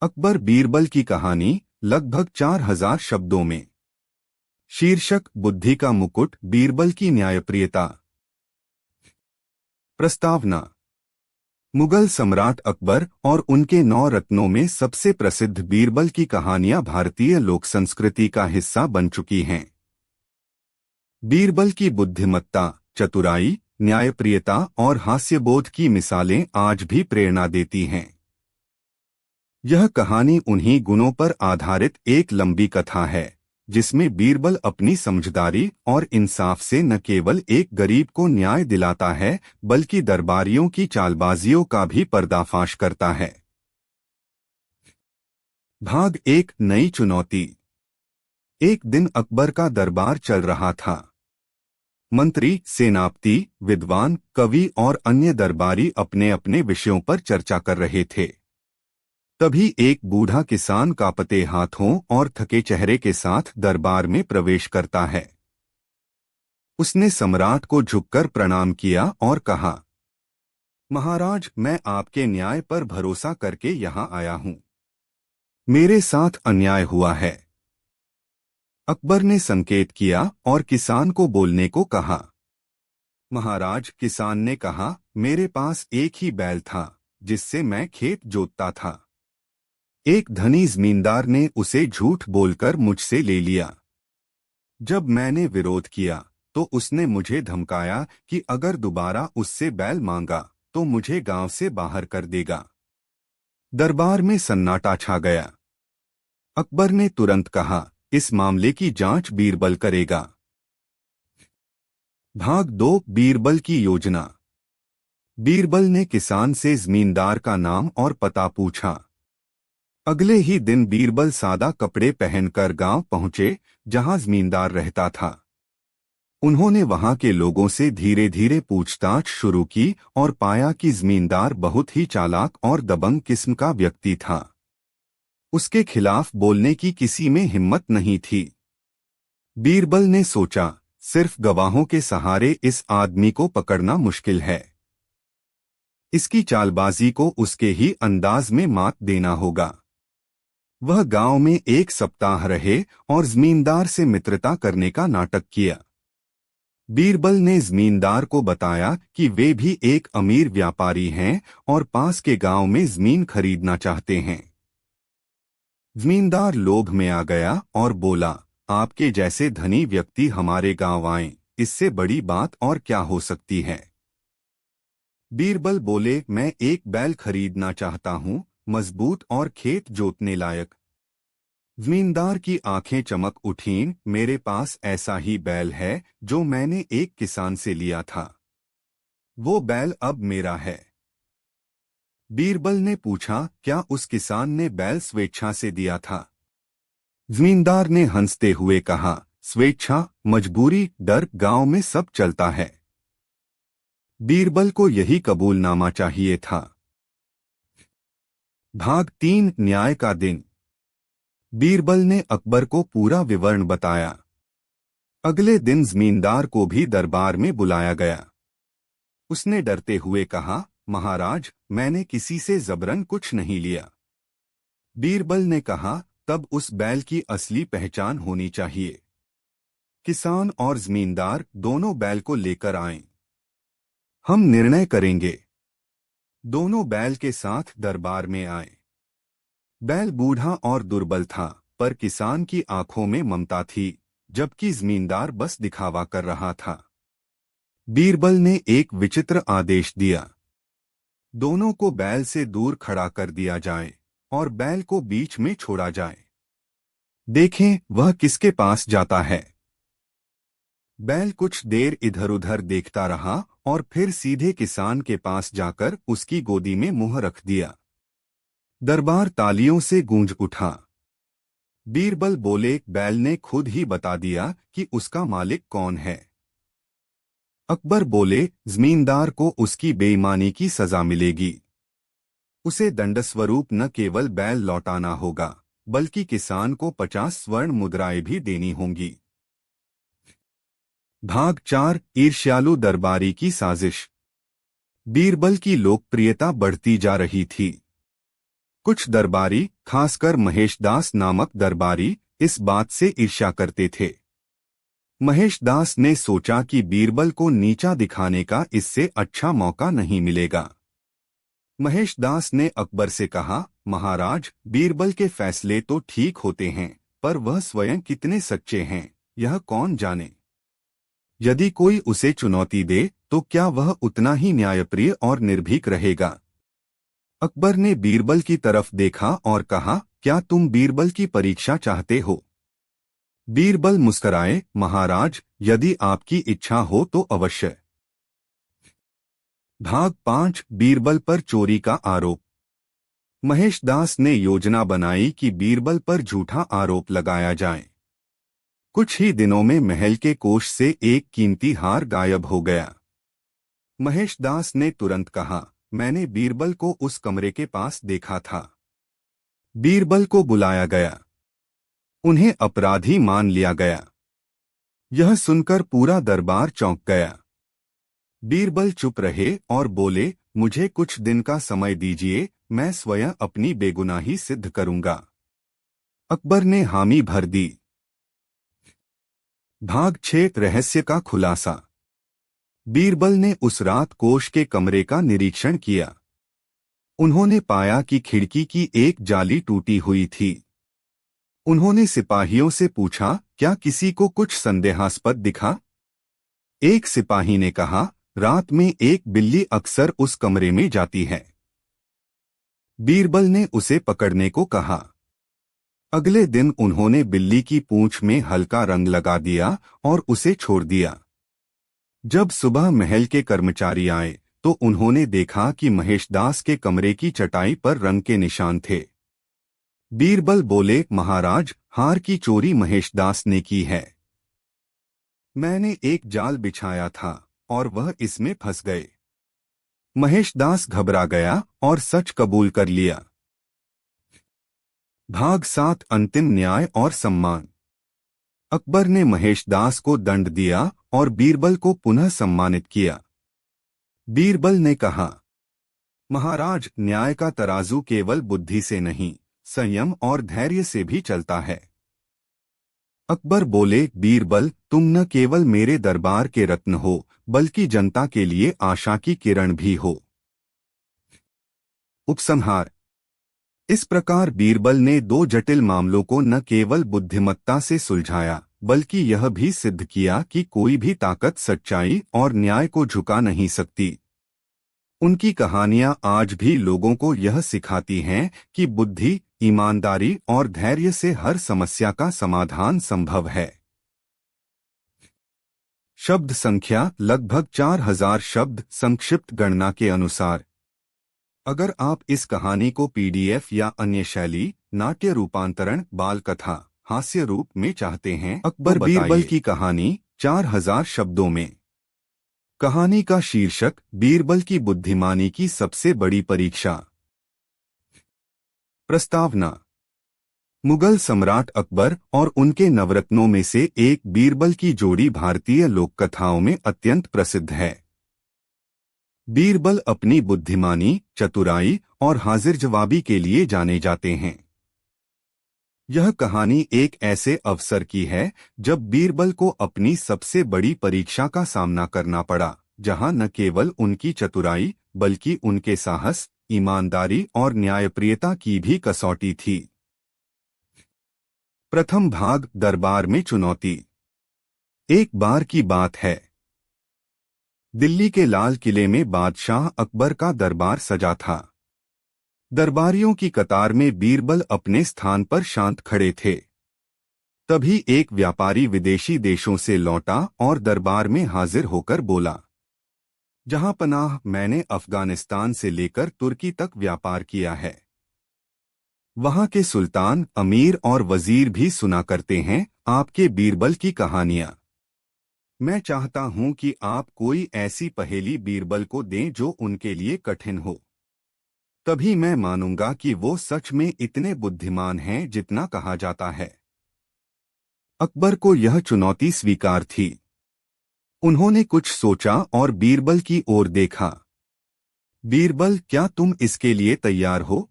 अकबर बीरबल की कहानी लगभग 4000 शब्दों में। शीर्षक बुद्धि का मुकुट, बीरबल की न्यायप्रियता। प्रस्तावना। मुगल सम्राट अकबर और उनके 9 रत्नों में सबसे प्रसिद्ध बीरबल की कहानियां भारतीय लोक संस्कृति का हिस्सा बन चुकी हैं। बीरबल की बुद्धिमत्ता, चतुराई, न्यायप्रियता और हास्यबोध की मिसालें आज भी प्रेरणा देती हैं। यह कहानी उन्हीं गुणों पर आधारित एक लंबी कथा है जिसमें बीरबल अपनी समझदारी और इंसाफ से न केवल एक गरीब को न्याय दिलाता है बल्कि दरबारियों की चालबाजियों का भी पर्दाफाश करता है। भाग 1, नई चुनौती। एक दिन अकबर का दरबार चल रहा था। मंत्री, सेनापति, विद्वान, कवि और अन्य दरबारी अपने अपने विषयों पर चर्चा कर रहे थे। तभी एक बूढ़ा किसान कांपते हाथों और थके चेहरे के साथ दरबार में प्रवेश करता है। उसने सम्राट को झुककर प्रणाम किया और कहा, महाराज, मैं आपके न्याय पर भरोसा करके यहाँ आया हूँ। मेरे साथ अन्याय हुआ है। अकबर ने संकेत किया और किसान को बोलने को कहा। महाराज, किसान ने कहा, मेरे पास एक ही बैल था जिससे मैं खेत जोतता था। एक धनी जमींदार ने उसे झूठ बोलकर मुझसे ले लिया। जब मैंने विरोध किया तो उसने मुझे धमकाया कि अगर दोबारा उससे बैल मांगा तो मुझे गांव से बाहर कर देगा। दरबार में सन्नाटा छा गया। अकबर ने तुरंत कहा, इस मामले की जांच बीरबल करेगा। भाग 2, बीरबल की योजना। बीरबल ने किसान से जमींदार का नाम और पता पूछा। अगले ही दिन बीरबल सादा कपड़े पहनकर गांव पहुंचे जहां जमींदार रहता था। उन्होंने वहां के लोगों से धीरे धीरे पूछताछ शुरू की और पाया कि जमींदार बहुत ही चालाक और दबंग किस्म का व्यक्ति था। उसके खिलाफ बोलने की किसी में हिम्मत नहीं थी। बीरबल ने सोचा, सिर्फ गवाहों के सहारे इस आदमी को पकड़ना मुश्किल है। इसकी चालबाजी को उसके ही अंदाज में मात देना होगा। वह गांव में एक सप्ताह रहे और जमींदार से मित्रता करने का नाटक किया। बीरबल ने जमींदार को बताया कि वे भी एक अमीर व्यापारी हैं और पास के गांव में जमीन खरीदना चाहते हैं। जमींदार लोभ में आ गया और बोला, आपके जैसे धनी व्यक्ति हमारे गांव आएं, इससे बड़ी बात और क्या हो सकती है। बीरबल बोले, मैं एक बैल खरीदना चाहता हूं, मजबूत और खेत जोतने लायक। जमींदार की आंखें चमक उठीं, मेरे पास ऐसा ही बैल है जो मैंने एक किसान से लिया था। वो बैल अब मेरा है। बीरबल ने पूछा, क्या उस किसान ने बैल स्वेच्छा से दिया था? जमींदार ने हंसते हुए कहा, स्वेच्छा, मजबूरी, डर, गांव में सब चलता है। बीरबल को यही कबूलनामा चाहिए था। भाग 3, न्याय का दिन। बीरबल ने अकबर को पूरा विवरण बताया। अगले दिन जमींदार को भी दरबार में बुलाया गया। उसने डरते हुए कहा, महाराज, मैंने किसी से जबरन कुछ नहीं लिया। बीरबल ने कहा, तब उस बैल की असली पहचान होनी चाहिए। किसान और जमींदार दोनों बैल को लेकर आए। हम निर्णय करेंगे। दोनों बैल के साथ दरबार में आए। बैल बूढ़ा और दुर्बल था, पर किसान की आंखों में ममता थी, जबकि जमींदार बस दिखावा कर रहा था। बीरबल ने एक विचित्र आदेश दिया। दोनों को बैल से दूर खड़ा कर दिया जाए और बैल को बीच में छोड़ा जाए। देखें वह किसके पास जाता है। बैल कुछ देर इधर-उधर देखता रहा और फिर सीधे किसान के पास जाकर उसकी गोदी में मुंह रख दिया। दरबार तालियों से गूंज उठा। बीरबल बोले, बैल ने खुद ही बता दिया कि उसका मालिक कौन है। अकबर बोले, जमींदार को उसकी बेईमानी की सजा मिलेगी। उसे दंडस्वरूप न केवल बैल लौटाना होगा बल्कि किसान को 50 स्वर्ण मुद्राएं भी देनी होंगी। भाग 4, ईर्ष्यालु दरबारी की साजिश। बीरबल की लोकप्रियता बढ़ती जा रही थी। कुछ दरबारी, खासकर महेशदास नामक दरबारी, इस बात से ईर्ष्या करते थे। महेशदास ने सोचा कि बीरबल को नीचा दिखाने का इससे अच्छा मौका नहीं मिलेगा। महेशदास ने अकबर से कहा, महाराज, बीरबल के फैसले तो ठीक होते हैं, पर वह स्वयं कितने सच्चे हैं, यह कौन जाने। यदि कोई उसे चुनौती दे तो क्या वह उतना ही न्यायप्रिय और निर्भीक रहेगा। अकबर ने बीरबल की तरफ देखा और कहा, क्या तुम बीरबल की परीक्षा चाहते हो। बीरबल मुस्कराए, महाराज, यदि आपकी इच्छा हो तो अवश्य। भाग 5 बीरबल पर चोरी का आरोप। महेशदास ने योजना बनाई कि बीरबल पर झूठा आरोप लगाया जाए। कुछ ही दिनों में महल के कोष से एक कीमती हार गायब हो गया। महेशदास ने तुरंत कहा, मैंने बीरबल को उस कमरे के पास देखा था। बीरबल को बुलाया गया। उन्हें अपराधी मान लिया गया। यह सुनकर पूरा दरबार चौंक गया। बीरबल चुप रहे और बोले, मुझे कुछ दिन का समय दीजिए, मैं स्वयं अपनी बेगुनाही सिद्ध करूंगा। अकबर ने हामी भर दी। भाग 6 रहस्य का खुलासा। बीरबल ने उस रात कोष के कमरे का निरीक्षण किया। उन्होंने पाया कि खिड़की की एक जाली टूटी हुई थी। उन्होंने सिपाहियों से पूछा, क्या किसी को कुछ संदेहास्पद दिखा। एक सिपाही ने कहा, रात में एक बिल्ली अक्सर उस कमरे में जाती है। बीरबल ने उसे पकड़ने को कहा। अगले दिन उन्होंने बिल्ली की पूंछ में हल्का रंग लगा दिया और उसे छोड़ दिया। जब सुबह महल के कर्मचारी आए तो उन्होंने देखा कि महेशदास के कमरे की चटाई पर रंग के निशान थे। बीरबल बोले, महाराज, हार की चोरी महेशदास ने की है। मैंने एक जाल बिछाया था और वह इसमें फंस गए। महेशदास घबरा गया और सच कबूल कर लिया। भाग 7 अंतिम न्याय और सम्मान। अकबर ने महेशदास को दंड दिया और बीरबल को पुनः सम्मानित किया। बीरबल ने कहा, महाराज, न्याय का तराजू केवल बुद्धि से नहीं, संयम और धैर्य से भी चलता है। अकबर बोले, बीरबल, तुम न केवल मेरे दरबार के रत्न हो, बल्कि जनता के लिए आशा की किरण भी हो। उपसंहार। इस प्रकार बीरबल ने 2 जटिल मामलों को न केवल बुद्धिमत्ता से सुलझाया, बल्कि यह भी सिद्ध किया कि कोई भी ताकत सच्चाई और न्याय को झुका नहीं सकती। उनकी कहानियां आज भी लोगों को यह सिखाती हैं कि बुद्धि, ईमानदारी और धैर्य से हर समस्या का समाधान संभव है। शब्द संख्या लगभग 4000 शब्द। संक्षिप्त गणना के अनुसार अगर आप इस कहानी को PDF या अन्य शैली, नाट्य रूपांतरण, बाल कथा, हास्य रूप में चाहते हैं, अकबर बीरबल की कहानी 4000 शब्दों में। कहानी का शीर्षक, बीरबल की बुद्धिमानी की सबसे बड़ी परीक्षा। प्रस्तावना। मुगल सम्राट अकबर और उनके नवरत्नों में से एक बीरबल की जोड़ी भारतीय लोककथाओं में अत्यंत प्रसिद्ध है। बीरबल अपनी बुद्धिमानी, चतुराई और हाजिर जवाबी के लिए जाने जाते हैं। यह कहानी एक ऐसे अवसर की है जब बीरबल को अपनी सबसे बड़ी परीक्षा का सामना करना पड़ा, जहां न केवल उनकी चतुराई बल्कि उनके साहस, ईमानदारी और न्यायप्रियता की भी कसौटी थी। प्रथम भाग, दरबार में चुनौती। एक बार की बात है, दिल्ली के लाल किले में बादशाह अकबर का दरबार सजा था। दरबारियों की कतार में बीरबल अपने स्थान पर शांत खड़े थे। तभी एक व्यापारी विदेशी देशों से लौटा और दरबार में हाजिर होकर बोला, जहां पनाह, मैंने अफगानिस्तान से लेकर तुर्की तक व्यापार किया है। वहां के सुल्तान, अमीर और वजीर भी सुना करते हैं आपके बीरबल की कहानियां। मैं चाहता हूं कि आप कोई ऐसी पहेली बीरबल को दें जो उनके लिए कठिन हो। तभी मैं मानूंगा कि वो सच में इतने बुद्धिमान हैं जितना कहा जाता है। अकबर को यह चुनौती स्वीकार थी। उन्होंने कुछ सोचा और बीरबल की ओर देखा। बीरबल, क्या तुम इसके लिए तैयार हो?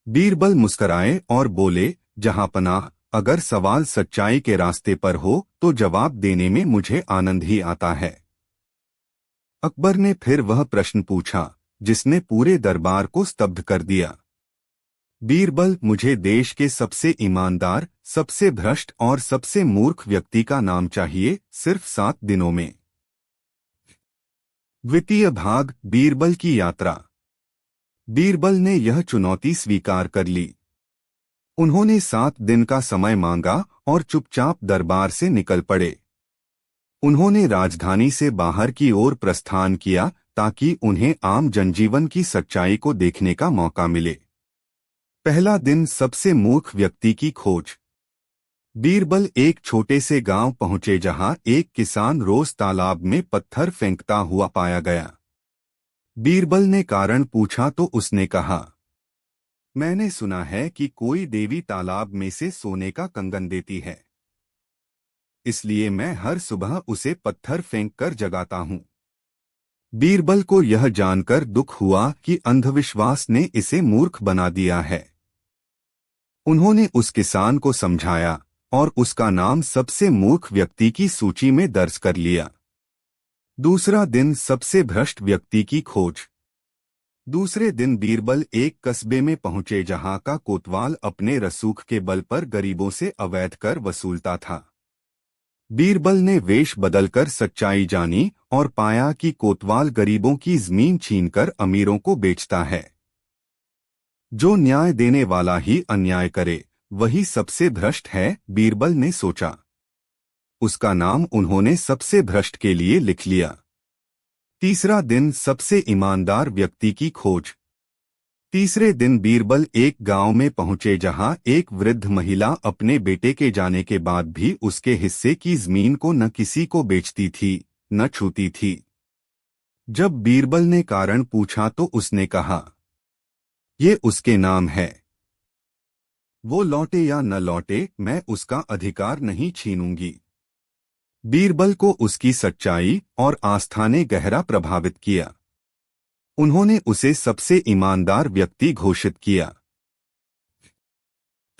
बीरबल मुस्कराए और बोले, जहांपनाह, अगर सवाल सच्चाई के रास्ते पर हो तो जवाब देने में मुझे आनंद ही आता है। अकबर ने फिर वह प्रश्न पूछा जिसने पूरे दरबार को स्तब्ध कर दिया। बीरबल, मुझे देश के सबसे ईमानदार, सबसे भ्रष्ट और सबसे मूर्ख व्यक्ति का नाम चाहिए, सिर्फ 7 दिनों में। द्वितीय भाग, बीरबल की यात्रा। बीरबल ने यह चुनौती स्वीकार कर ली। उन्होंने 7 दिन का समय मांगा और चुपचाप दरबार से निकल पड़े। उन्होंने राजधानी से बाहर की ओर प्रस्थान किया ताकि उन्हें आम जनजीवन की सच्चाई को देखने का मौका मिले। पहला दिन, सबसे मूर्ख व्यक्ति की खोज। बीरबल एक छोटे से गांव पहुंचे जहां एक किसान रोज तालाब में पत्थर फेंकता हुआ पाया गया। बीरबल ने कारण पूछा तो उसने कहा, मैंने सुना है कि कोई देवी तालाब में से सोने का कंगन देती है, इसलिए मैं हर सुबह उसे पत्थर फेंक कर जगाता हूं। बीरबल को यह जानकर दुख हुआ कि अंधविश्वास ने इसे मूर्ख बना दिया है। उन्होंने उस किसान को समझाया और उसका नाम सबसे मूर्ख व्यक्ति की सूची में दर्ज कर लिया। दूसरा दिन, सबसे भ्रष्ट व्यक्ति की खोज। दूसरे दिन बीरबल एक कस्बे में पहुंचे जहां का कोतवाल अपने रसूख के बल पर गरीबों से अवैध कर वसूलता था। बीरबल ने वेश बदलकर सच्चाई जानी और पाया कि कोतवाल गरीबों की जमीन छीनकर अमीरों को बेचता है। जो न्याय देने वाला ही अन्याय करे वही सबसे भ्रष्ट है, बीरबल ने सोचा। उसका नाम उन्होंने सबसे भ्रष्ट के लिए लिख लिया। तीसरा दिन, सबसे ईमानदार व्यक्ति की खोज। तीसरे दिन बीरबल एक गांव में पहुंचे जहां एक वृद्ध महिला अपने बेटे के जाने के बाद भी उसके हिस्से की जमीन को न किसी को बेचती थी न छूती थी। जब बीरबल ने कारण पूछा तो उसने कहा, ये उसके नाम है। वो लौटे या न लौटे, मैं उसका अधिकार नहीं छीनूंगी। बीरबल को उसकी सच्चाई और आस्था ने गहरा प्रभावित किया। उन्होंने उसे सबसे ईमानदार व्यक्ति घोषित किया।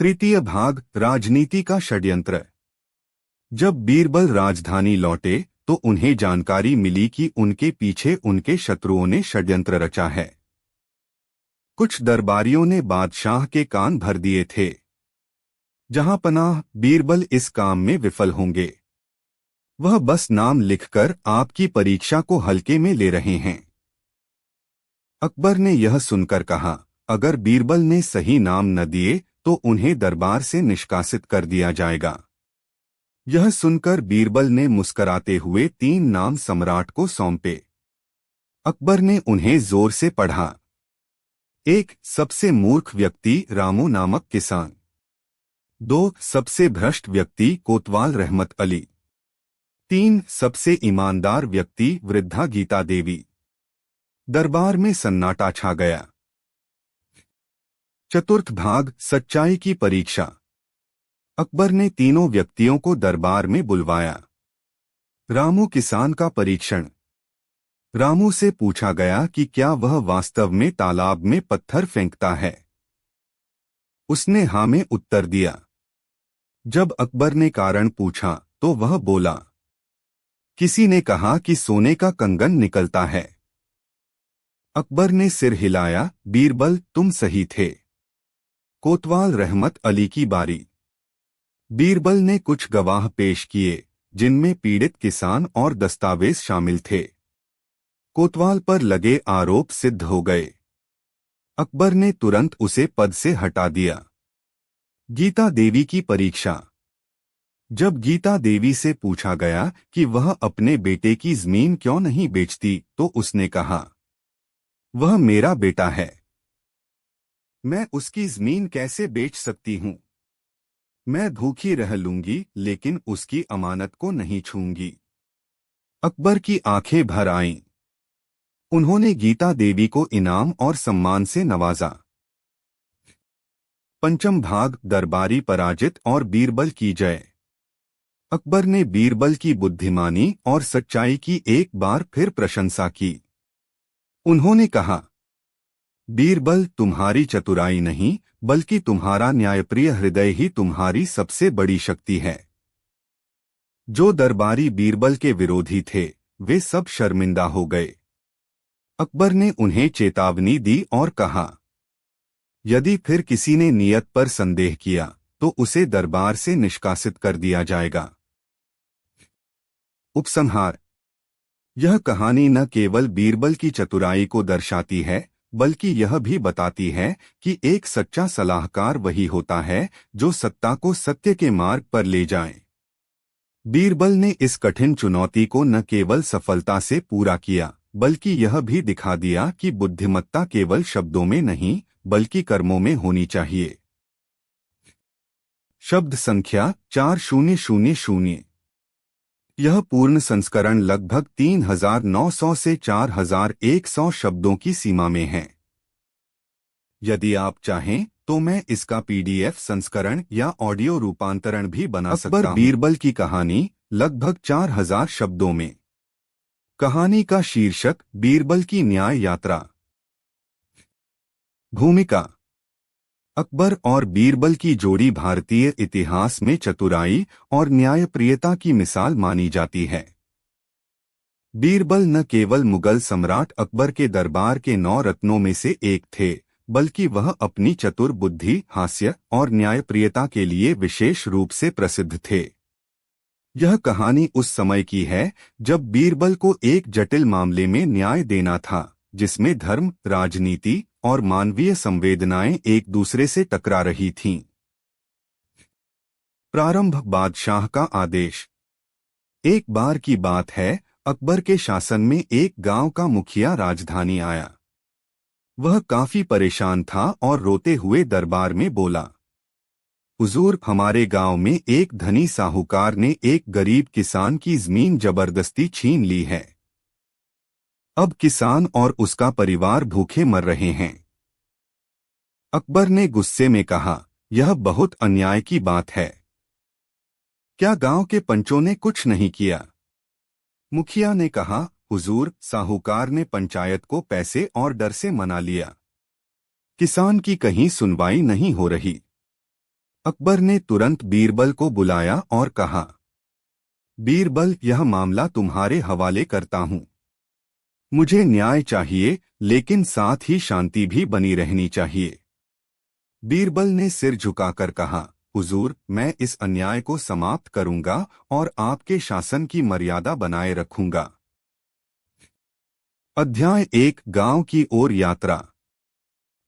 तृतीय भाग, राजनीति का षड्यंत्र। जब बीरबल राजधानी लौटे तो उन्हें जानकारी मिली कि उनके पीछे उनके शत्रुओं ने षड्यंत्र रचा है। कुछ दरबारियों ने बादशाह के कान भर दिए थे। जहांपनाह, बीरबल इस काम में विफल होंगे। वह बस नाम लिखकर आपकी परीक्षा को हल्के में ले रहे हैं। अकबर ने यह सुनकर कहा, अगर बीरबल ने सही नाम न दिए तो उन्हें दरबार से निष्कासित कर दिया जाएगा। यह सुनकर बीरबल ने मुस्कराते हुए 3 नाम सम्राट को सौंपे। अकबर ने उन्हें जोर से पढ़ा। 1. सबसे मूर्ख व्यक्ति, रामू नामक किसान। 2. सबसे भ्रष्ट व्यक्ति, कोतवाल रहमत अली। 3. सबसे ईमानदार व्यक्ति, वृद्धा गीता देवी। दरबार में सन्नाटा छा गया। चतुर्थ भाग, सच्चाई की परीक्षा। अकबर ने तीनों व्यक्तियों को दरबार में बुलवाया। रामू किसान का परीक्षण। रामू से पूछा गया कि क्या वह वास्तव में तालाब में पत्थर फेंकता है। उसने हाँ में उत्तर दिया। जब अकबर ने कारण पूछा तो वह बोला, किसी ने कहा कि सोने का कंगन निकलता है। अकबर ने सिर हिलाया, बीरबल तुम सही थे। कोतवाल रहमत अली की बारी। बीरबल ने कुछ गवाह पेश किए जिनमें पीड़ित किसान और दस्तावेज शामिल थे। कोतवाल पर लगे आरोप सिद्ध हो गए। अकबर ने तुरंत उसे पद से हटा दिया। गीता देवी की परीक्षा। जब गीता देवी से पूछा गया कि वह अपने बेटे की जमीन क्यों नहीं बेचती तो उसने कहा, वह मेरा बेटा है, मैं उसकी जमीन कैसे बेच सकती हूं। मैं भूखी रह लूंगी लेकिन उसकी अमानत को नहीं छूंगी। अकबर की आंखें भर आईं। उन्होंने गीता देवी को इनाम और सम्मान से नवाजा। पंचम भाग, दरबारी पराजित और बीरबल की जय। अकबर ने बीरबल की बुद्धिमानी और सच्चाई की एक बार फिर प्रशंसा की। उन्होंने कहा, बीरबल, तुम्हारी चतुराई नहीं बल्कि तुम्हारा न्यायप्रिय हृदय ही तुम्हारी सबसे बड़ी शक्ति है। जो दरबारी बीरबल के विरोधी थे वे सब शर्मिंदा हो गए। अकबर ने उन्हें चेतावनी दी और कहा, यदि फिर किसी ने नियत पर संदेह किया तो उसे दरबार से निष्कासित कर दिया जाएगा। उपसंहार। यह कहानी न केवल बीरबल की चतुराई को दर्शाती है बल्कि यह भी बताती है कि एक सच्चा सलाहकार वही होता है जो सत्ता को सत्य के मार्ग पर ले जाए। बीरबल ने इस कठिन चुनौती को न केवल सफलता से पूरा किया बल्कि यह भी दिखा दिया कि बुद्धिमत्ता केवल शब्दों में नहीं बल्कि कर्मों में होनी चाहिए। शब्द संख्या 4000। यह पूर्ण संस्करण लगभग 3900 से 4100 शब्दों की सीमा में है। यदि आप चाहें तो मैं इसका पीडीएफ संस्करण या ऑडियो रूपांतरण भी बना सकता हूं। अकबर बीरबल की कहानी लगभग 4000 शब्दों में। कहानी का शीर्षक बीरबल की न्याय यात्रा। भूमिका। अकबर और बीरबल की जोड़ी भारतीय इतिहास में चतुराई और न्यायप्रियता की मिसाल मानी जाती है। बीरबल न केवल मुगल सम्राट अकबर के दरबार के 9 रत्नों में से एक थे बल्कि वह अपनी चतुर बुद्धि, हास्य और न्यायप्रियता के लिए विशेष रूप से प्रसिद्ध थे। यह कहानी उस समय की है जब बीरबल को एक जटिल मामले में न्याय देना था जिसमें धर्म, राजनीति और मानवीय संवेदनाएं एक दूसरे से टकरा रही थीं। प्रारंभ। बादशाह का आदेश। एक बार की बात है, अकबर के शासन में एक गांव का मुखिया राजधानी आया। वह काफी परेशान था और रोते हुए दरबार में बोला, हुजूर, हमारे गांव में एक धनी साहूकार ने एक गरीब किसान की जमीन जबरदस्ती छीन ली है। अब किसान और उसका परिवार भूखे मर रहे हैं। अकबर ने गुस्से में कहा, यह बहुत अन्याय की बात है। क्या गांव के पंचों ने कुछ नहीं किया? मुखिया ने कहा, हुजूर, साहूकार ने पंचायत को पैसे और डर से मना लिया। किसान की कहीं सुनवाई नहीं हो रही। अकबर ने तुरंत बीरबल को बुलाया और कहा, बीरबल, यह मामला तुम्हारे हवाले करता हूं। मुझे न्याय चाहिए लेकिन साथ ही शांति भी बनी रहनी चाहिए। बीरबल ने सिर झुकाकर कहा, हुजूर, मैं इस अन्याय को समाप्त करूंगा और आपके शासन की मर्यादा बनाए रखूंगा। अध्याय 1। गांव की ओर यात्रा।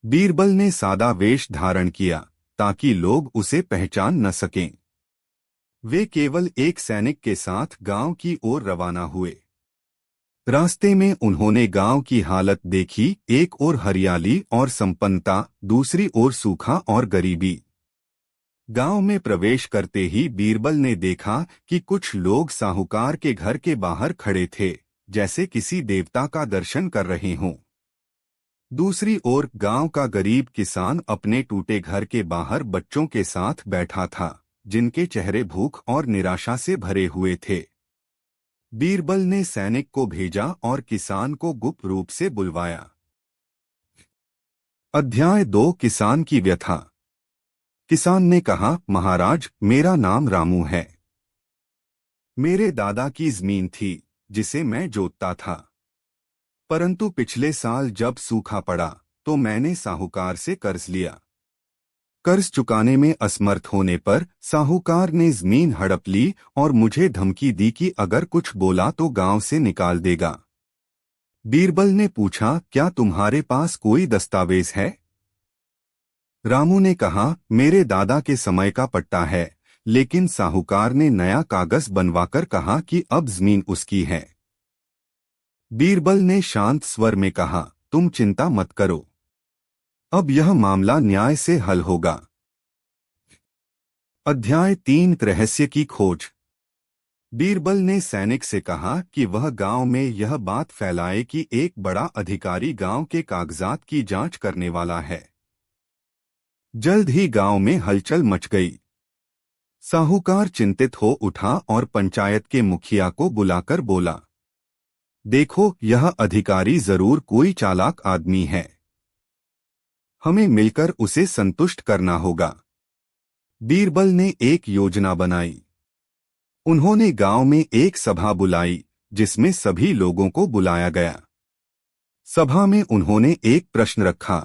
बीरबल ने सादा वेश धारण किया ताकि लोग उसे पहचान न सकें। वे केवल एक सैनिक के साथ गांव की ओर रवाना हुए। रास्ते में उन्होंने गांव की हालत देखी, एक ओर हरियाली और संपन्नता, दूसरी ओर सूखा और गरीबी। गांव में प्रवेश करते ही बीरबल ने देखा कि कुछ लोग साहूकार के घर के बाहर खड़े थे, जैसे किसी देवता का दर्शन कर रहे हों। दूसरी ओर गांव का गरीब किसान अपने टूटे घर के बाहर बच्चों के साथ बैठा था, जिनके चेहरे भूख और निराशा से भरे हुए थे। बीरबल ने सैनिक को भेजा और किसान को गुप्त रूप से बुलवाया। अध्याय 2। किसान की व्यथा। किसान ने कहा, महाराज, मेरा नाम रामू है। मेरे दादा की जमीन थी जिसे मैं जोतता था, परंतु पिछले साल जब सूखा पड़ा तो मैंने साहूकार से कर्ज लिया। कर्ज चुकाने में असमर्थ होने पर साहूकार ने जमीन हड़प ली और मुझे धमकी दी कि अगर कुछ बोला तो गांव से निकाल देगा। बीरबल ने पूछा, क्या तुम्हारे पास कोई दस्तावेज है? रामू ने कहा, मेरे दादा के समय का पट्टा है, लेकिन साहूकार ने नया कागज बनवाकर कहा कि अब जमीन उसकी है। बीरबल ने शांत स्वर में कहा, तुम चिंता मत करो, अब यह मामला न्याय से हल होगा। अध्याय 3। रहस्य की खोज। बीरबल ने सैनिक से कहा कि वह गांव में यह बात फैलाए कि एक बड़ा अधिकारी गांव के कागजात की जांच करने वाला है। जल्द ही गांव में हलचल मच गई। साहूकार चिंतित हो उठा और पंचायत के मुखिया को बुलाकर बोला, देखो, यह अधिकारी जरूर कोई चालाक आदमी है। हमें मिलकर उसे संतुष्ट करना होगा। बीरबल ने एक योजना बनाई। उन्होंने गांव में एक सभा बुलाई जिसमें सभी लोगों को बुलाया गया। सभा में उन्होंने एक प्रश्न रखा।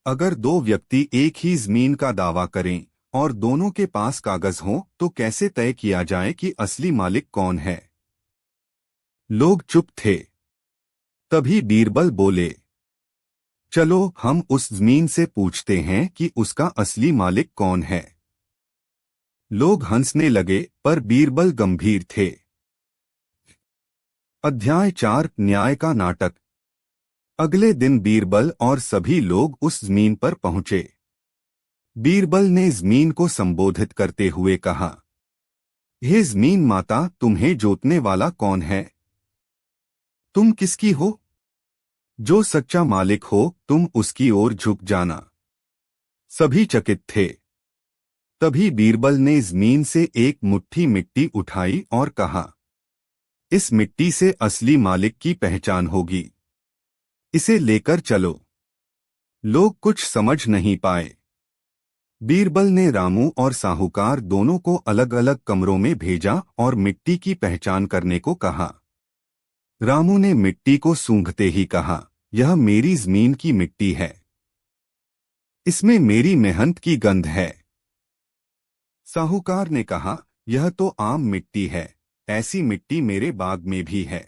अगर दो व्यक्ति एक ही जमीन का दावा करें और दोनों के पास कागज हों तो कैसे तय किया जाए कि असली मालिक कौन है? लोग चुप थे। तभी बीरबल बोले, चलो हम उस जमीन से पूछते हैं कि उसका असली मालिक कौन है। लोग हंसने लगे पर बीरबल गंभीर थे। अध्याय 4 न्याय का नाटक। अगले दिन बीरबल और सभी लोग उस जमीन पर पहुंचे। बीरबल ने जमीन को संबोधित करते हुए कहा, हे जमीन माता, तुम्हें जोतने वाला कौन है? तुम किसकी हो? जो सच्चा मालिक हो तुम उसकी ओर झुक जाना। सभी चकित थे। तभी बीरबल ने जमीन से एक मुट्ठी मिट्टी उठाई और कहा, इस मिट्टी से असली मालिक की पहचान होगी। इसे लेकर चलो। लोग कुछ समझ नहीं पाए। बीरबल ने रामू और साहूकार दोनों को अलग अलग कमरों में भेजा और मिट्टी की पहचान करने को कहा। रामू ने मिट्टी को सूंघते ही कहा, यह मेरी जमीन की मिट्टी है। इसमें मेरी मेहनत की गंध है। साहूकार ने कहा, यह तो आम मिट्टी है, ऐसी मिट्टी मेरे बाग में भी है।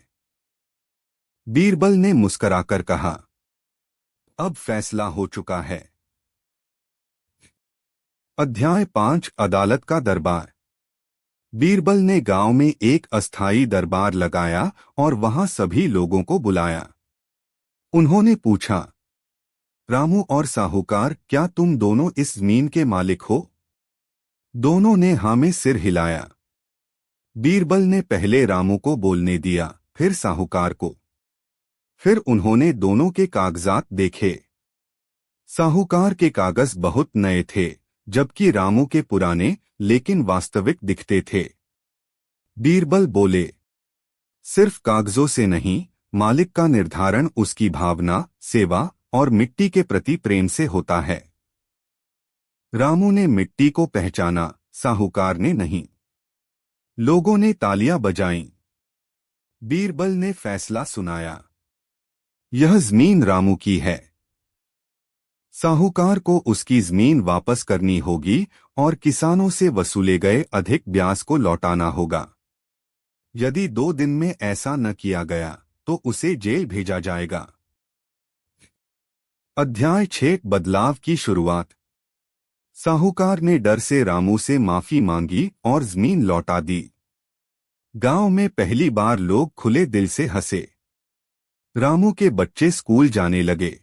बीरबल ने मुस्कराकर कहा, अब फैसला हो चुका है। अध्याय 5 अदालत का दरबार। बीरबल ने गांव में एक अस्थायी दरबार लगाया और वहां सभी लोगों को बुलाया। उन्होंने पूछा, रामू और साहूकार, क्या तुम दोनों इस जमीन के मालिक हो? दोनों ने हाँ में सिर हिलाया। बीरबल ने पहले रामू को बोलने दिया, फिर साहूकार को। फिर उन्होंने दोनों के कागजात देखे। साहूकार के कागज बहुत नए थे, जबकि रामू के पुराने लेकिन वास्तविक दिखते थे। बीरबल बोले, सिर्फ कागजों से नहीं, मालिक का निर्धारण उसकी भावना, सेवा और मिट्टी के प्रति प्रेम से होता है। रामू ने मिट्टी को पहचाना, साहूकार ने नहीं। लोगों ने तालियां बजाईं। बीरबल ने फैसला सुनाया, यह जमीन रामू की है। साहूकार को उसकी जमीन वापस करनी होगी और किसानों से वसूले गए अधिक ब्याज को लौटाना होगा। यदि 2 दिन में ऐसा न किया गया तो उसे जेल भेजा जाएगा। अध्याय 6 बदलाव की शुरुआत। साहूकार ने डर से रामू से माफी मांगी और जमीन लौटा दी। गांव में पहली बार लोग खुले दिल से हंसे। रामू के बच्चे स्कूल जाने लगे।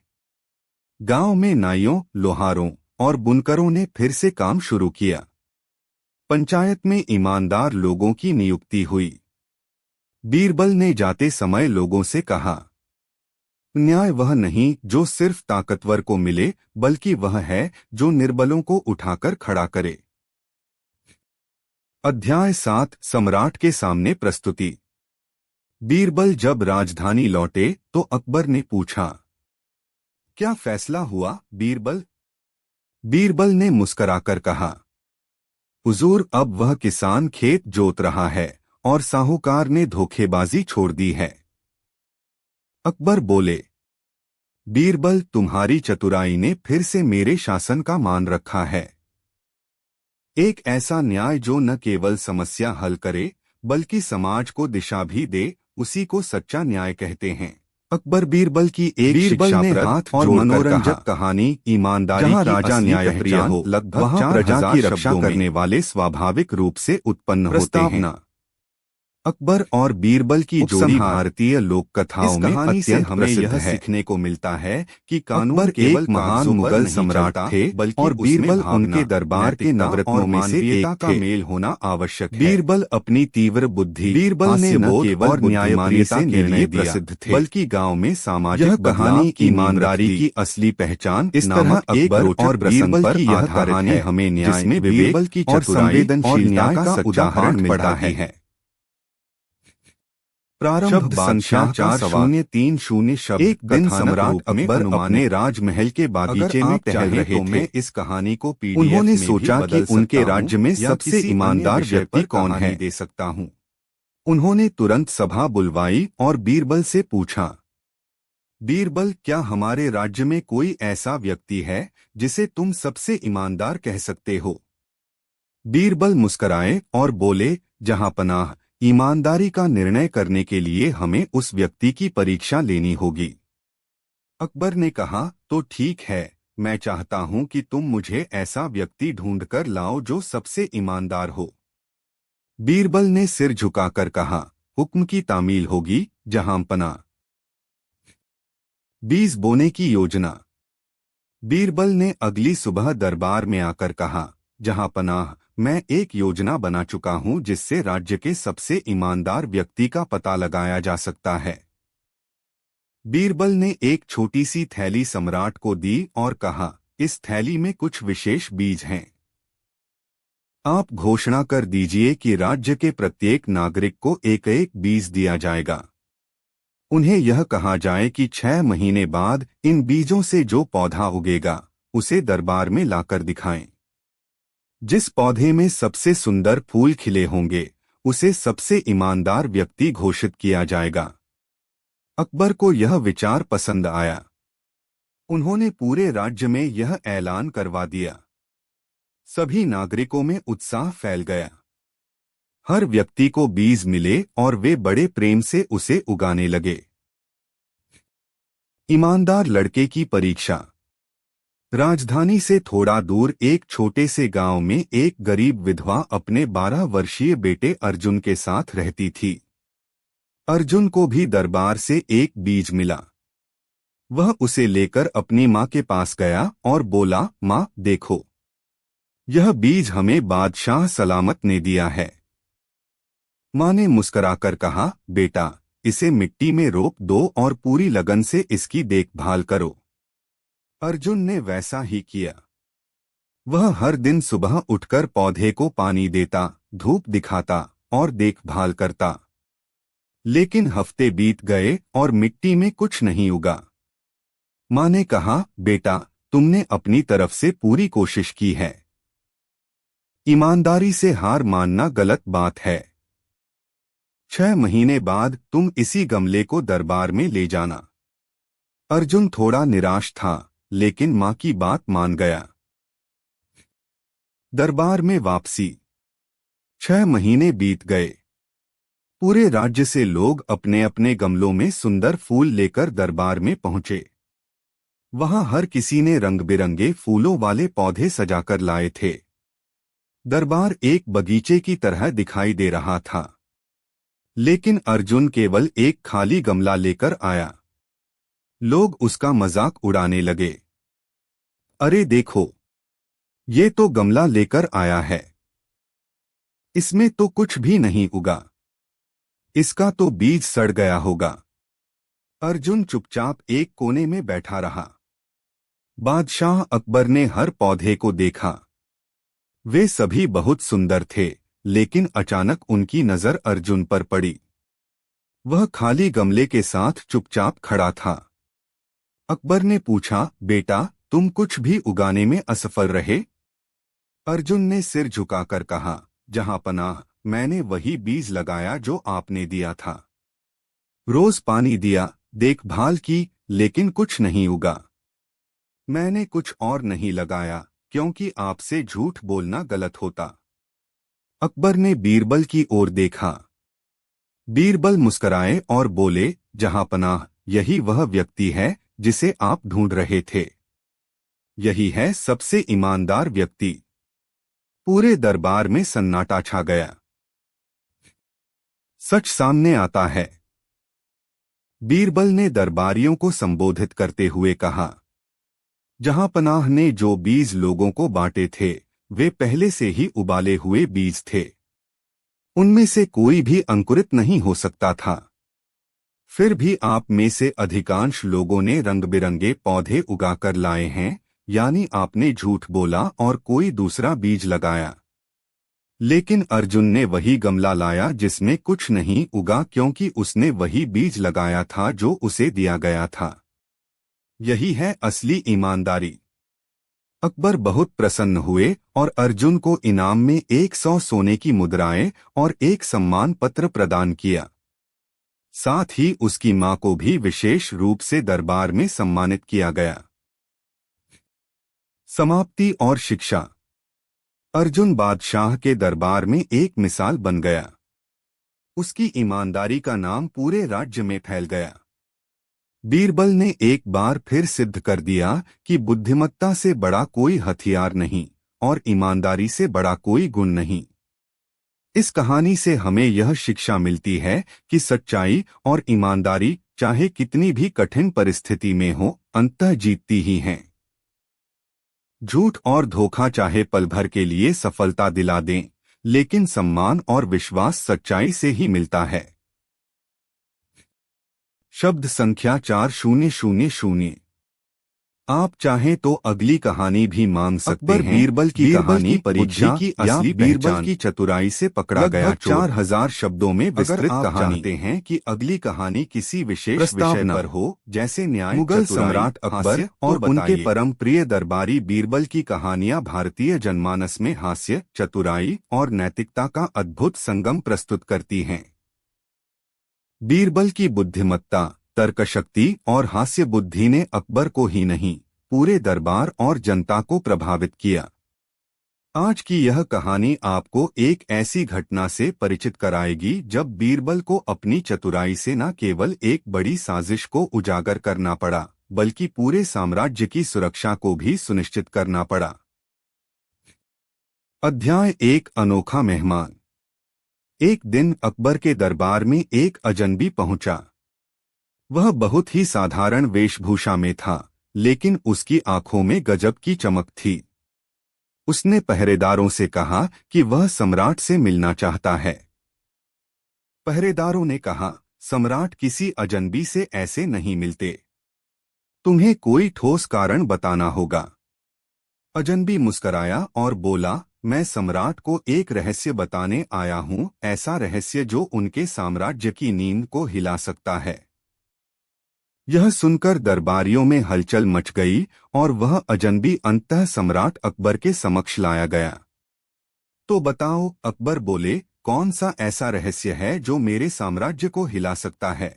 गांव में नाइयों, लोहारों और बुनकरों ने फिर से काम शुरू किया। पंचायत में ईमानदार लोगों की नियुक्ति हुई। बीरबल ने जाते समय लोगों से कहा, न्याय वह नहीं जो सिर्फ ताकतवर को मिले, बल्कि वह है जो निर्बलों को उठाकर खड़ा करे। अध्याय 7 सम्राट के सामने प्रस्तुति। बीरबल जब राजधानी लौटे तो अकबर ने पूछा, क्या फैसला हुआ बीरबल? बीरबल ने मुस्कराकर कहा, हुजूर, अब वह किसान खेत जोत रहा है और साहूकार ने धोखेबाजी छोड़ दी है। अकबर बोले, बीरबल, तुम्हारी चतुराई ने फिर से मेरे शासन का मान रखा है। एक ऐसा न्याय जो न केवल समस्या हल करे बल्कि समाज को दिशा भी दे, उसी को सच्चा न्याय कहते हैं। अकबर बीरबल की एक शिक्षाप्रद और मनोरंजक कहानी ईमानदारी की राजा न्यायप्रिय हो, लगभग प्रजा की रक्षा करने वाले स्वाभाविक रूप से उत्पन्न होते हैं। अकबर और बीरबल की जोड़ी भारतीय लोक कथाओं में अत्यंत हमें यह सीखने को मिलता है कि कानून केवल महान मुगल सम्राट थे, बल्कि और बीरबल उनके दरबार के नवरत्नों में से एक का मेल होना आवश्यक है। बीरबल अपनी तीव्र बुद्धि, बीरबल ने न केवल न्यायप्रियता के लिए प्रसिद्ध थे, बल्कि गांव में सामाजिक कहानी ईमानदारी की असली पहचान। इस तरह अकबर और बीरबल की यह कहानी हमें न्याय, बीरबल की चतुराई और संवेदनशीलता का उदाहरण मिलता है। प्रारंभ संख्या 4030 शब्द। एक दिन सम्राट अकबर अपने राजमहल के बागीचे में टहल रहे थे। मैं इस कहानी को पीडीएफ उन्होंने सोचा कि उनके राज्य में सबसे ईमानदार व्यक्ति कौन है दे सकता हूँ। उन्होंने तुरंत सभा बुलवाई और बीरबल से पूछा, बीरबल, क्या हमारे राज्य में कोई ऐसा व्यक्ति है जिसे तुम सबसे ईमानदार कह सकते हो? बीरबल मुस्कराए और बोले, जहांपनाह, ईमानदारी का निर्णय करने के लिए हमें उस व्यक्ति की परीक्षा लेनी होगी। अकबर ने कहा, तो ठीक है, मैं चाहता हूं कि तुम मुझे ऐसा व्यक्ति ढूंढकर लाओ जो सबसे ईमानदार हो। बीरबल ने सिर झुकाकर कहा, हुक्म की तामील होगी जहांपनाह। बीज बोने की योजना। बीरबल ने अगली सुबह दरबार में आकर कहा, जहांपनाह, मैं एक योजना बना चुका हूं जिससे राज्य के सबसे ईमानदार व्यक्ति का पता लगाया जा सकता है। बीरबल ने एक छोटी सी थैली सम्राट को दी और कहा, इस थैली में कुछ विशेष बीज हैं। आप घोषणा कर दीजिए कि राज्य के प्रत्येक नागरिक को एक एक बीज दिया जाएगा। उन्हें यह कहा जाए कि 6 महीने बाद इन बीजों से जो पौधा उगेगा उसे दरबार में लाकर दिखाएं। जिस पौधे में सबसे सुंदर फूल खिले होंगे उसे सबसे ईमानदार व्यक्ति घोषित किया जाएगा। अकबर को यह विचार पसंद आया। उन्होंने पूरे राज्य में यह ऐलान करवा दिया। सभी नागरिकों में उत्साह फैल गया। हर व्यक्ति को बीज मिले और वे बड़े प्रेम से उसे उगाने लगे। ईमानदार लड़के की परीक्षा। राजधानी से थोड़ा दूर एक छोटे से गांव में एक गरीब विधवा अपने 12 वर्षीय बेटे अर्जुन के साथ रहती थी। अर्जुन को भी दरबार से एक बीज मिला। वह उसे लेकर अपनी माँ के पास गया और बोला, माँ देखो, यह बीज हमें बादशाह सलामत ने दिया है। माँ ने मुस्कुराकर कहा, बेटा, इसे मिट्टी में रोप दो और पूरी लगन से इसकी देखभाल करो। अर्जुन ने वैसा ही किया। वह हर दिन सुबह उठकर पौधे को पानी देता, धूप दिखाता और देखभाल करता। लेकिन हफ्ते बीत गए और मिट्टी में कुछ नहीं उगा। माँ ने कहा, बेटा, तुमने अपनी तरफ से पूरी कोशिश की है। ईमानदारी से हार मानना गलत बात है। 6 महीने बाद तुम इसी गमले को दरबार में ले जाना। अर्जुन थोड़ा निराश था, लेकिन माँ की बात मान गया। दरबार में वापसी। 6 महीने बीत गए। पूरे राज्य से लोग अपने अपने गमलों में सुंदर फूल लेकर दरबार में पहुंचे। वहां हर किसी ने रंग बिरंगे फूलों वाले पौधे सजाकर लाए थे। दरबार एक बगीचे की तरह दिखाई दे रहा था। लेकिन अर्जुन केवल एक खाली गमला लेकर आया। लोग उसका मजाक उड़ाने लगे। अरे देखो, ये तो गमला लेकर आया है, इसमें तो कुछ भी नहीं उगा, इसका तो बीज सड़ गया होगा। अर्जुन चुपचाप एक कोने में बैठा रहा। बादशाह अकबर ने हर पौधे को देखा। वे सभी बहुत सुंदर थे, लेकिन अचानक उनकी नजर अर्जुन पर पड़ी। वह खाली गमले के साथ चुपचाप खड़ा था। अकबर ने पूछा, बेटा, तुम कुछ भी उगाने में असफल रहे? अर्जुन ने सिर झुकाकर कहा, जहांपनाह, मैंने वही बीज लगाया जो आपने दिया था। रोज पानी दिया, देखभाल की, लेकिन कुछ नहीं उगा। मैंने कुछ और नहीं लगाया क्योंकि आपसे झूठ बोलना गलत होता। अकबर ने बीरबल की ओर देखा। बीरबल मुस्कुराए और बोले, जहांपनाह, यही वह व्यक्ति है जिसे आप ढूंढ रहे थे। यही है सबसे ईमानदार व्यक्ति। पूरे दरबार में सन्नाटा छा गया। सच सामने आता है। बीरबल ने दरबारियों को संबोधित करते हुए कहा, जहांपनाह ने जो बीज लोगों को बांटे थे वे पहले से ही उबाले हुए बीज थे। उनमें से कोई भी अंकुरित नहीं हो सकता था। फिर भी आप में से अधिकांश लोगों ने रंग बिरंगे पौधे उगाकर लाए हैं, यानी आपने झूठ बोला और कोई दूसरा बीज लगाया। लेकिन अर्जुन ने वही गमला लाया जिसमें कुछ नहीं उगा, क्योंकि उसने वही बीज लगाया था जो उसे दिया गया था। यही है असली ईमानदारी। अकबर बहुत प्रसन्न हुए और अर्जुन को इनाम में 100 सोने की मुद्राएं और एक सम्मान पत्र प्रदान किया। साथ ही उसकी मां को भी विशेष रूप से दरबार में सम्मानित किया गया। समाप्ति और शिक्षा। अर्जुन बादशाह के दरबार में एक मिसाल बन गया। उसकी ईमानदारी का नाम पूरे राज्य में फैल गया। बीरबल ने एक बार फिर सिद्ध कर दिया कि बुद्धिमत्ता से बड़ा कोई हथियार नहीं और ईमानदारी से बड़ा कोई गुण नहीं। इस कहानी से हमें यह शिक्षा मिलती है कि सच्चाई और ईमानदारी चाहे कितनी भी कठिन परिस्थिति में हो, अंततः जीतती ही हैं। झूठ और धोखा चाहे पल भर के लिए सफलता दिला दें, लेकिन सम्मान और विश्वास सच्चाई से ही मिलता है। शब्द संख्या 4000। आप चाहें तो अगली कहानी भी मांग सकते हैं। बीरबल की कहानी परीक्षा की असली बीरबल की चतुराई से पकड़ा गया 4000 शब्दों में विस्तृत कहानी। चाहते हैं कि अगली कहानी किसी विशेष विषय पर हो, जैसे न्याय, मुगल सम्राट अकबर और उनके परम प्रिय दरबारी बीरबल की कहानियां भारतीय जनमानस में हास्य, चतुराई और नैतिकता का अद्भुत संगम प्रस्तुत करती हैं। बीरबल की बुद्धिमत्ता, तर्कशक्ति और हास्य बुद्धि ने अकबर को ही नहीं, पूरे दरबार और जनता को प्रभावित किया। आज की यह कहानी आपको एक ऐसी घटना से परिचित कराएगी जब बीरबल को अपनी चतुराई से न केवल एक बड़ी साजिश को उजागर करना पड़ा, बल्कि पूरे साम्राज्य की सुरक्षा को भी सुनिश्चित करना पड़ा। अध्याय 1। अनोखा मेहमान। एक दिन अकबर के दरबार में एक अजनबी पहुंचा। वह बहुत ही साधारण वेशभूषा में था, लेकिन उसकी आंखों में गजब की चमक थी। उसने पहरेदारों से कहा कि वह सम्राट से मिलना चाहता है। पहरेदारों ने कहा, सम्राट किसी अजनबी से ऐसे नहीं मिलते। तुम्हें कोई ठोस कारण बताना होगा। अजनबी मुस्कराया और बोला, मैं सम्राट को एक रहस्य बताने आया हूं, ऐसा रहस्य जो उनके साम्राज्य की नींद को हिला सकता है। यह सुनकर दरबारियों में हलचल मच गई और वह अजनबी अंततः सम्राट अकबर के समक्ष लाया गया। तो बताओ, अकबर बोले, कौन सा ऐसा रहस्य है जो मेरे साम्राज्य को हिला सकता है?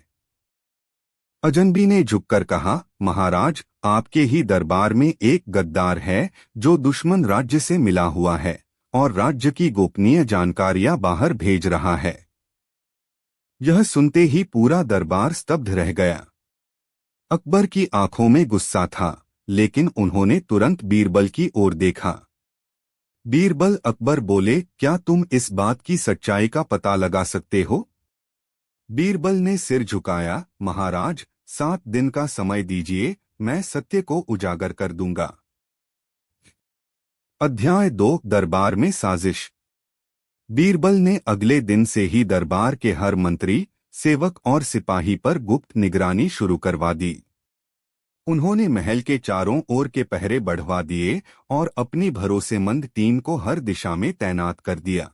अजनबी ने झुककर कहा, महाराज, आपके ही दरबार में एक गद्दार है जो दुश्मन राज्य से मिला हुआ है और राज्य की गोपनीय जानकारियां बाहर भेज रहा है। यह सुनते ही पूरा दरबार स्तब्ध रह गया। अकबर की आंखों में गुस्सा था, लेकिन उन्होंने तुरंत बीरबल की ओर देखा। बीरबल, अकबर बोले, क्या तुम इस बात की सच्चाई का पता लगा सकते हो? बीरबल ने सिर झुकाया, महाराज, 7 दिन का समय दीजिए, मैं सत्य को उजागर कर दूंगा। अध्याय 2। दरबार में साजिश। बीरबल ने अगले दिन से ही दरबार के हर मंत्री, सेवक और सिपाही पर गुप्त निगरानी शुरू करवा दी। उन्होंने महल के चारों ओर के पहरे बढ़वा दिए और अपनी भरोसेमंद टीम को हर दिशा में तैनात कर दिया।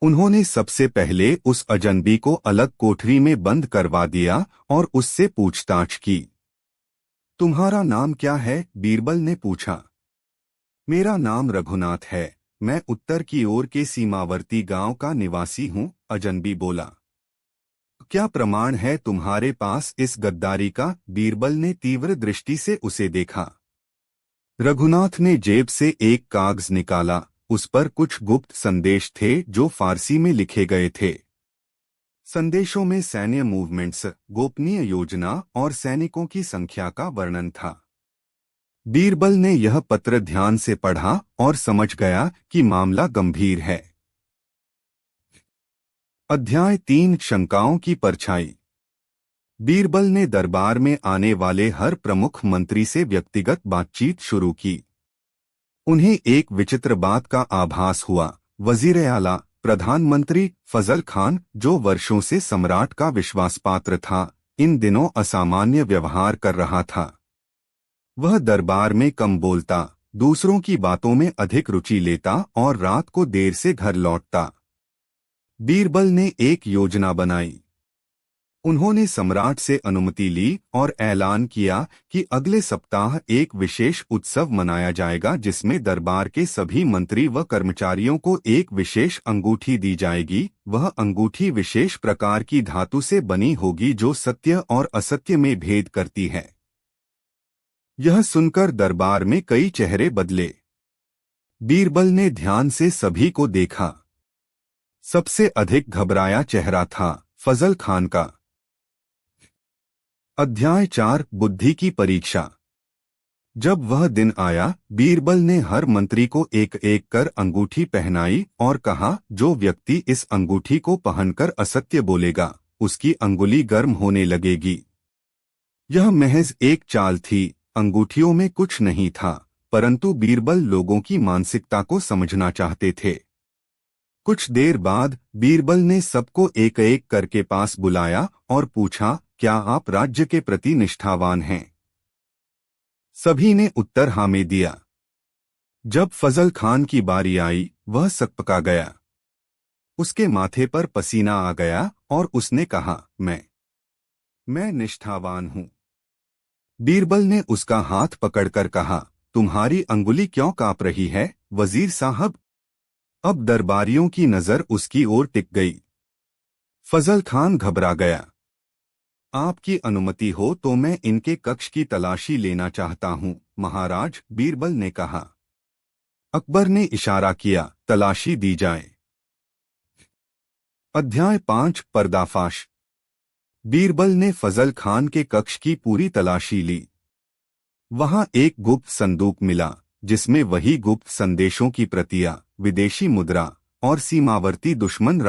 उन्होंने सबसे पहले उस अजनबी को अलग कोठरी में बंद करवा दिया और उससे पूछताछ की। तुम्हारा नाम क्या है? बीरबल ने पूछा। मेरा नाम रघुनाथ है, मैं उत्तर की ओर के सीमावर्ती गांव का निवासी हूं, अजनबी बोला। क्या प्रमाण है तुम्हारे पास इस गद्दारी का? बीरबल ने तीव्र दृष्टि से उसे देखा। रघुनाथ ने जेब से एक कागज निकाला, उस पर कुछ गुप्त संदेश थे जो फारसी में लिखे गए थे। संदेशों में सैन्य मूवमेंट्स, गोपनीय योजना और सैनिकों की संख्या का वर्णन था। बीरबल ने यह पत्र ध्यान से पढ़ा और समझ गया कि मामला गंभीर है। अध्याय 3। शंकाओं की परछाई। बीरबल ने दरबार में आने वाले हर प्रमुख मंत्री से व्यक्तिगत बातचीत शुरू की। उन्हें एक विचित्र बात का आभास हुआ। वजीर आला, प्रधानमंत्री फजल खान, जो वर्षों से सम्राट का विश्वासपात्र था, इन दिनों असामान्य व्यवहार कर रहा था। वह दरबार में कम बोलता, दूसरों की बातों में अधिक रुचि लेता और रात को देर से घर लौटता। बीरबल ने एक योजना बनाई। उन्होंने सम्राट से अनुमति ली और ऐलान किया कि अगले सप्ताह एक विशेष उत्सव मनाया जाएगा जिसमें दरबार के सभी मंत्री व कर्मचारियों को एक विशेष अंगूठी दी जाएगी। वह अंगूठी विशेष प्रकार की धातु से बनी होगी जो सत्य और असत्य में भेद करती है। यह सुनकर दरबार में कई चेहरे बदले। बीरबल ने ध्यान से सभी को देखा। सबसे अधिक घबराया चेहरा था फजल खान का। अध्याय 4 बुद्धि की परीक्षा। जब वह दिन आया, बीरबल ने हर मंत्री को एक एक कर अंगूठी पहनाई और कहा, जो व्यक्ति इस अंगूठी को पहनकर असत्य बोलेगा, उसकी अंगुली गर्म होने लगेगी। यह महज एक चाल थी, अंगूठियों में कुछ नहीं था, परंतु बीरबल लोगों की मानसिकता को समझना चाहते थे। कुछ देर बाद बीरबल ने सबको एक एक करके पास बुलाया और पूछा, क्या आप राज्य के प्रति निष्ठावान हैं? सभी ने उत्तर हाँ में दिया। जब फजल खान की बारी आई, वह सकपका गया। उसके माथे पर पसीना आ गया और उसने कहा, मैं निष्ठावान हूं। बीरबल ने उसका हाथ पकड़कर कहा, तुम्हारी अंगुली क्यों कांप रही है, वजीर साहब? अब दरबारियों की नजर उसकी ओर टिक गई। फजल खान घबरा गया। आपकी अनुमति हो तो मैं इनके कक्ष की तलाशी लेना चाहता हूं, महाराज, बीरबल ने कहा। अकबर ने इशारा किया, तलाशी दी जाए। अध्याय 5 पर्दाफाश। बीरबल ने फजल खान के कक्ष की पूरी तलाशी ली। वहां एक गुप्त संदूक मिला, जिसमें वही गुप्त संदेशों की प्रतियां, विदेशी मुद्रा और सीमावर्ती दुश्मन